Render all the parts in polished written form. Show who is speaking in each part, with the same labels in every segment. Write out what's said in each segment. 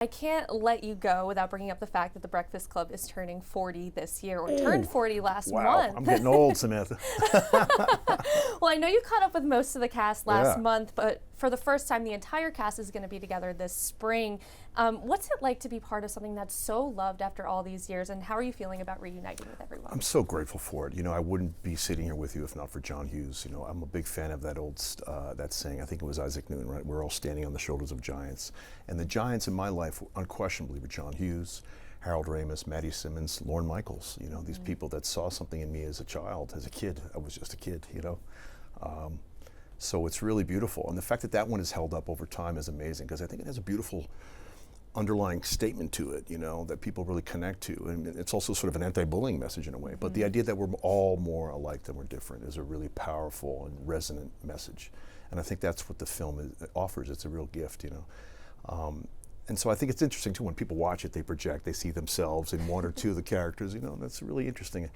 Speaker 1: I can't let you go without bringing up the fact that The Breakfast Club is turning 40 this year, or turned 40 last
Speaker 2: Wow,
Speaker 1: month.
Speaker 2: I'm getting old, Samantha.
Speaker 1: Well, I know you caught up with most of the cast last
Speaker 2: Yeah.
Speaker 1: month, but for the first time, the entire cast is going to be together this spring. What's it like to be part of something that's so loved after all these years, and how are you feeling about reuniting with everyone?
Speaker 2: I'm so grateful for it. You know, I wouldn't be sitting here with you if not for John Hughes. You know, I'm a big fan of that that saying. I think it was Isaac Newton, right? We're all standing on the shoulders of giants. And the giants in my life, unquestionably, were John Hughes, Harold Ramis, Maddie Simmons, Lorne Michaels. You know, these people that saw something in me as a child, as a kid. I was just a kid, you know. So it's really beautiful. And the fact that that one is held up over time is amazing, because I think it has a beautiful underlying statement to it, you know, that people really connect to. And it's also sort of an anti-bullying message in a way. But the idea that we're all more alike than we're different is a really powerful and resonant message. And I think that's what the film offers. It's a real gift, you know. And so I think it's interesting too, when people watch it, they project, they see themselves in one or two of the characters, you know, and that's really interesting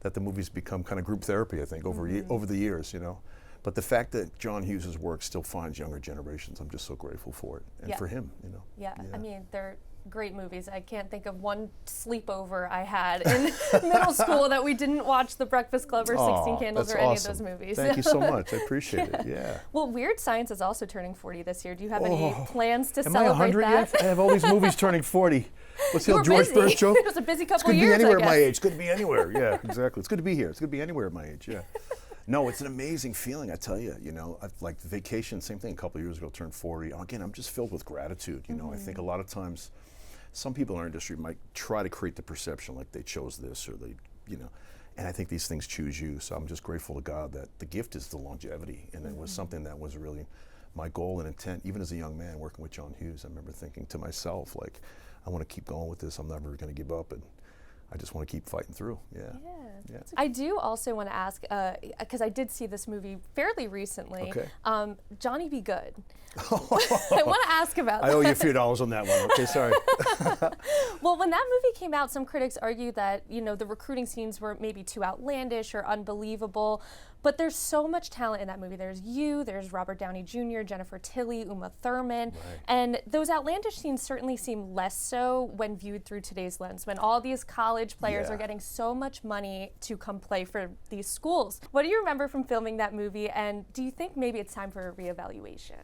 Speaker 2: that the movies become kind of group therapy, I think, over the years, you know. But the fact that John Hughes' work still finds younger generations, I'm just so grateful for it. And for him, you know.
Speaker 1: Yeah, I mean, they're great movies. I can't think of one sleepover I had in middle school that we didn't watch The Breakfast Club or 16 Candles or any of those movies.
Speaker 2: Thank you so much. I appreciate it. Yeah.
Speaker 1: Well, Weird Science is also turning 40 this year. Do you have any plans to
Speaker 2: Am
Speaker 1: celebrate
Speaker 2: I 100
Speaker 1: that?
Speaker 2: yet? I have all these movies turning 40. What's the
Speaker 1: You
Speaker 2: old
Speaker 1: were
Speaker 2: George
Speaker 1: busy.
Speaker 2: Burns show?
Speaker 1: It was a busy couple
Speaker 2: It's good to
Speaker 1: years,
Speaker 2: be anywhere
Speaker 1: I
Speaker 2: at my
Speaker 1: guess.
Speaker 2: age. It's good to be anywhere. Yeah, exactly. It's good to be here. It's good to be anywhere at my age. Yeah. No, it's an amazing feeling, I tell you. You know, like vacation, same thing. A couple of years ago, turned 40. Again, I'm just filled with gratitude. You know, I think a lot of times, some people in our industry might try to create the perception like they chose this or they, you know, and I think these things choose you. So I'm just grateful to God that the gift is the longevity, and it was something that was really my goal and intent. Even as a young man working with John Hughes, I remember thinking to myself, like, I want to keep going with this. I'm never going to give up, and I just want to keep fighting through. Yeah.
Speaker 1: I do also want to ask, because I did see this movie fairly recently, Johnny Be Good. I want to ask about that.
Speaker 2: I owe you a few dollars on that one. Okay, sorry.
Speaker 1: Well, when that movie came out, some critics argued that, you know, the recruiting scenes were maybe too outlandish or unbelievable. But there's so much talent in that movie. There's you, there's Robert Downey Jr., Jennifer Tilly, Uma Thurman. And those outlandish scenes certainly seem less so when viewed through today's lens, when all these college players are getting so much money to come play for these schools. What do you remember from filming that movie, and do you think maybe it's time for a reevaluation?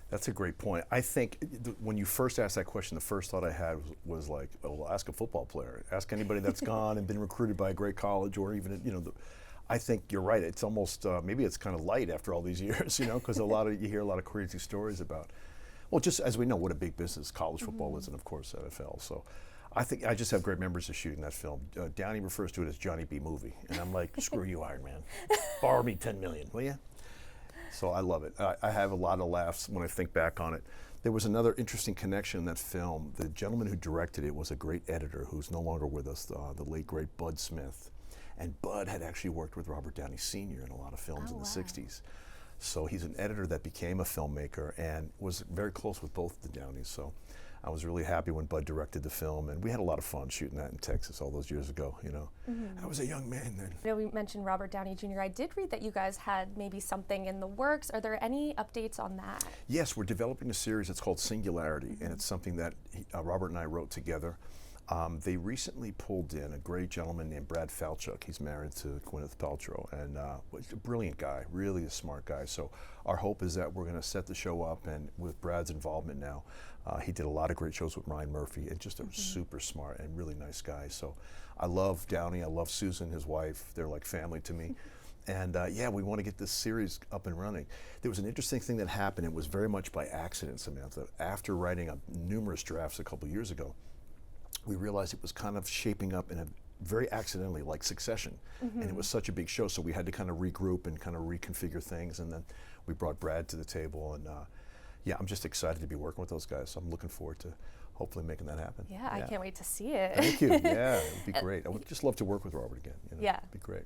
Speaker 2: That's a great point. I think when you first asked that question, the first thought I had was like, oh, well, ask a football player. Ask anybody that's gone and been recruited by a great college, or even, you know, I think you're right. It's almost, maybe it's kind of light after all these years, you know, because you hear a lot of crazy stories about, well, just as we know what a big business college football is, and of course NFL. So I think I just have great memories of shooting that film. Downey refers to it as Johnny B. Movie, and I'm like, screw you, Iron Man. Borrow me $10 million, will you? So I love it. I have a lot of laughs when I think back on it. There was another interesting connection in that film. The gentleman who directed it was a great editor who's no longer with us, the late, great Bud Smith. And Bud had actually worked with Robert Downey Sr. in a lot of films in the 60s. So he's an editor that became a filmmaker and was very close with both the Downeys. So I was really happy when Bud directed the film, and we had a lot of fun shooting that in Texas all those years ago, you know. I was a young man then.
Speaker 1: You know, we mentioned Robert Downey Jr. I did read that you guys had maybe something in the works. Are there any updates on that? Yes,
Speaker 2: we're developing a series. It's called Singularity, and it's something that Robert and I wrote together. They recently pulled in a great gentleman named Brad Falchuk. He's married to Gwyneth Paltrow, and a brilliant guy, really a smart guy. So our hope is that we're going to set the show up, and with Brad's involvement now, he did a lot of great shows with Ryan Murphy, and just a super smart and really nice guy. So I love Downey, I love Susan, his wife. They're like family to me. And yeah, we want to get this series up and running. There was an interesting thing that happened. It was very much by accident, Samantha. After writing numerous drafts a couple years ago, we realized it was kind of shaping up in a very accidentally, like Succession. And it was such a big show, so we had to kind of regroup and kind of reconfigure things. And then we brought Brad to the table. And yeah, I'm just excited to be working with those guys. So I'm looking forward to hopefully making that happen.
Speaker 1: Yeah, I can't wait to see it.
Speaker 2: Thank you. Yeah, it would be great. I would just love to work with Robert again. You know?
Speaker 1: Yeah.
Speaker 2: It'd be great.